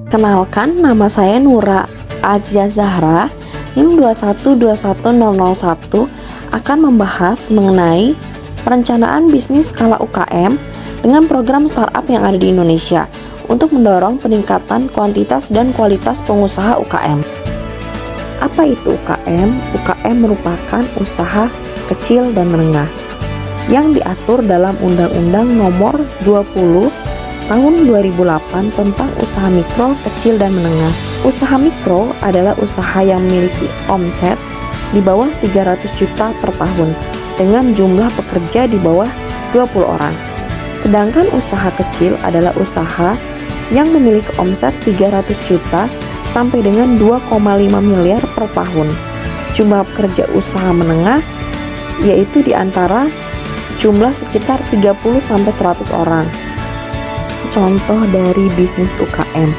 Kenalkan, nama saya Nura Azia Zahra, NIM 2121001, akan membahas mengenai perencanaan bisnis skala UKM dengan program startup yang ada di Indonesia untuk mendorong peningkatan kuantitas dan kualitas pengusaha UKM. Apa itu UKM? UKM merupakan usaha kecil dan menengah yang diatur dalam Undang-Undang Nomor 20 Tahun 2008 tentang usaha mikro, kecil, dan menengah. Usaha mikro adalah usaha yang memiliki omset di bawah 300 juta per tahun dengan jumlah pekerja di bawah 20 orang. Sedangkan usaha kecil adalah usaha yang memiliki omset 300 juta sampai dengan 2,5 miliar per tahun. Jumlah pekerja usaha menengah yaitu di antara jumlah sekitar 30 sampai 100 orang. Contoh dari bisnis UKM.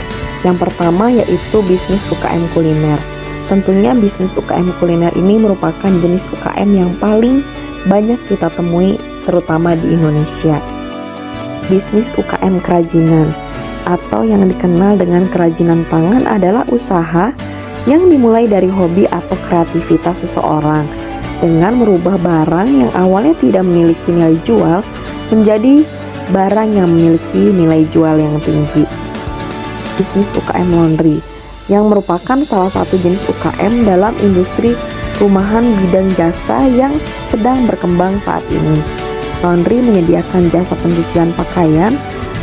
Yang pertama yaitu bisnis UKM kuliner. Tentunya bisnis UKM kuliner ini merupakan jenis UKM yang paling banyak kita temui terutama di Indonesia. Bisnis UKM kerajinan atau yang dikenal dengan kerajinan tangan adalah usaha yang dimulai dari hobi atau kreativitas seseorang dengan merubah barang yang awalnya tidak memiliki nilai jual menjadi barang yang memiliki nilai jual yang tinggi. Bisnis UKM laundry yang merupakan salah satu jenis UKM dalam industri rumahan bidang jasa yang sedang berkembang saat ini. Laundry menyediakan jasa pencucian pakaian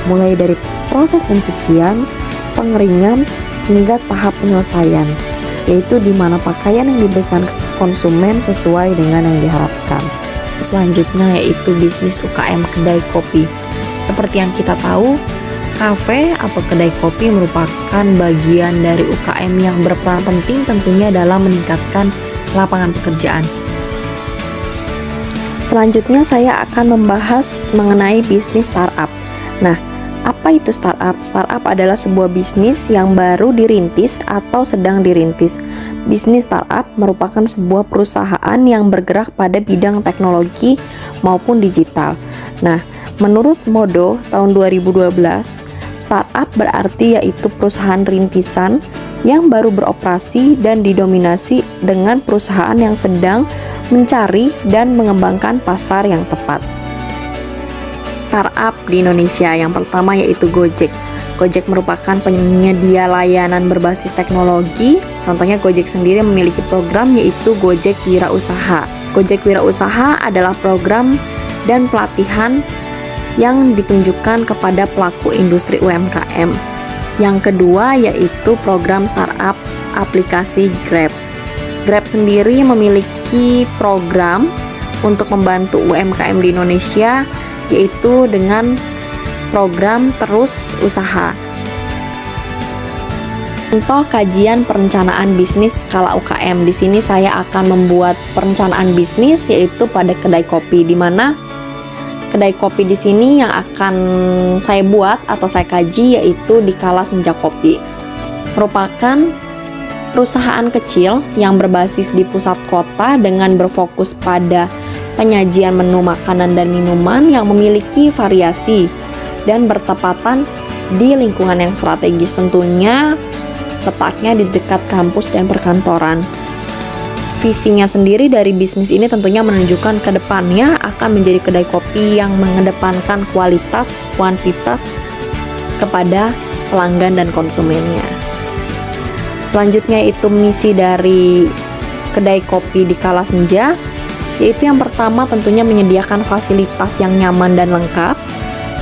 mulai dari proses pencucian, pengeringan, hingga tahap penyelesaian, yaitu di mana pakaian yang diberikan ke konsumen sesuai dengan yang diharapkan. Selanjutnya yaitu bisnis UKM kedai kopi. Seperti yang kita tahu, kafe atau kedai kopi merupakan bagian dari UKM yang berperan penting tentunya dalam meningkatkan lapangan pekerjaan. Selanjutnya saya akan membahas mengenai bisnis startup. Nah, apa itu startup? Startup adalah sebuah bisnis yang baru dirintis atau sedang dirintis. Bisnis startup merupakan sebuah perusahaan yang bergerak pada bidang teknologi maupun digital. Nah, menurut Modo tahun 2012, startup berarti yaitu perusahaan rintisan yang baru beroperasi dan didominasi dengan perusahaan yang sedang mencari dan mengembangkan pasar yang tepat. Startup di Indonesia yang pertama yaitu Gojek. Gojek merupakan penyedia layanan berbasis teknologi. Contohnya Gojek sendiri memiliki program yaitu Gojek Wirausaha. Gojek Wirausaha adalah program dan pelatihan yang ditunjukkan kepada pelaku industri UMKM. Yang kedua yaitu program startup aplikasi Grab. Grab sendiri memiliki program untuk membantu UMKM di Indonesia yaitu dengan program terus usaha. Contoh kajian perencanaan bisnis skala UKM. Di sini saya akan membuat perencanaan bisnis yaitu pada kedai kopi, di mana kedai kopi di sini yang akan saya buat atau saya kaji yaitu di Kala Senja Kopi. Merupakan perusahaan kecil yang berbasis di pusat kota dengan berfokus pada penyajian menu makanan dan minuman yang memiliki variasi dan bertepatan di lingkungan yang strategis, tentunya letaknya di dekat kampus dan perkantoran. Visinya sendiri dari bisnis ini tentunya menunjukkan ke depannya akan menjadi kedai kopi yang mengedepankan kualitas, kuantitas kepada pelanggan dan konsumennya. Selanjutnya itu misi dari kedai kopi di Kala Senja, yaitu yang pertama tentunya menyediakan fasilitas yang nyaman dan lengkap.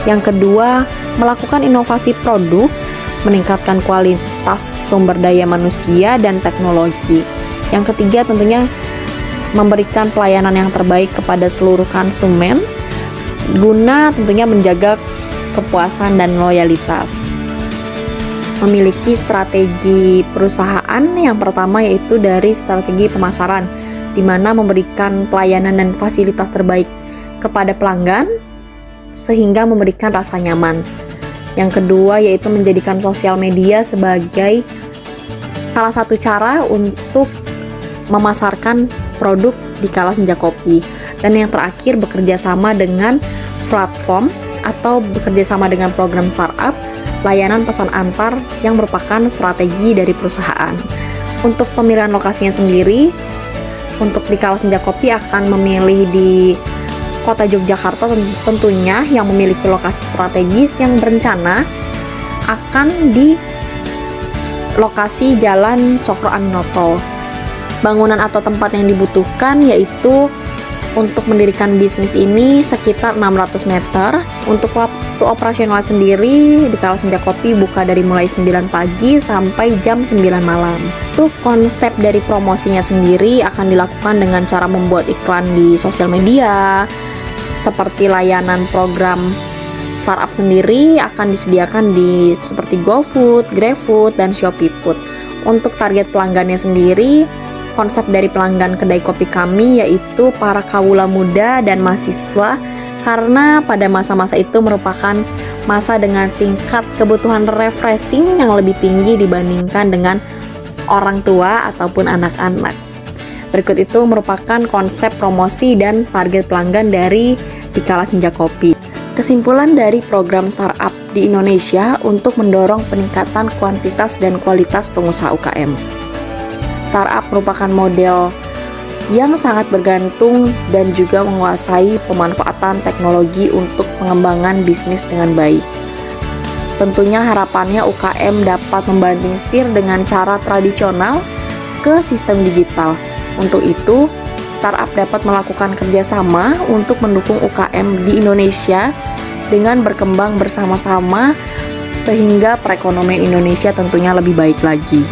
Yang kedua, melakukan inovasi produk, meningkatkan kualitas sumber daya manusia dan teknologi. Yang ketiga tentunya memberikan pelayanan yang terbaik kepada seluruh konsumen guna tentunya menjaga kepuasan dan loyalitas. Memiliki strategi perusahaan yang pertama yaitu dari strategi pemasaran, di mana memberikan pelayanan dan fasilitas terbaik kepada pelanggan sehingga memberikan rasa nyaman. Yang kedua yaitu menjadikan sosial media sebagai salah satu cara untuk memasarkan produk di Kala Senja Kopi. Dan yang terakhir bekerja sama dengan platform atau bekerja sama dengan program startup layanan pesan antar yang merupakan strategi dari perusahaan. Untuk pemilihan lokasinya sendiri, untuk di Kalasenja Kopi akan memilih di Kota Yogyakarta tentunya, yang memiliki lokasi strategis yang berencana akan di lokasi Jalan Cokro Aminoto. Bangunan atau tempat yang dibutuhkan yaitu untuk mendirikan bisnis ini sekitar 600 meter. Untuk waktu operasional sendiri di Kalasenja Kopi buka dari mulai 9 pagi sampai jam 9 malam. Untuk konsep dari promosinya sendiri akan dilakukan dengan cara membuat iklan di sosial media, seperti layanan program startup sendiri akan disediakan di seperti GoFood, GrabFood, dan ShopeeFood. Untuk target pelanggannya sendiri, konsep dari pelanggan kedai kopi kami yaitu para kawula muda dan mahasiswa, karena pada masa-masa itu merupakan masa dengan tingkat kebutuhan refreshing yang lebih tinggi dibandingkan dengan orang tua ataupun anak-anak. Berikut itu merupakan konsep promosi dan target pelanggan dari di Kalasenja Kopi. Kesimpulan dari program startup di Indonesia untuk mendorong peningkatan kuantitas dan kualitas pengusaha UKM. Startup merupakan model yang sangat bergantung dan juga menguasai pemanfaatan teknologi untuk pengembangan bisnis dengan baik. Tentunya harapannya UKM dapat membanting setir dengan cara tradisional ke sistem digital. Untuk itu, startup dapat melakukan kerjasama untuk mendukung UKM di Indonesia dengan berkembang bersama-sama sehingga perekonomian Indonesia tentunya lebih baik lagi.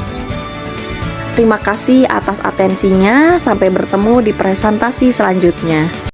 Terima kasih atas atensinya, sampai bertemu di presentasi selanjutnya.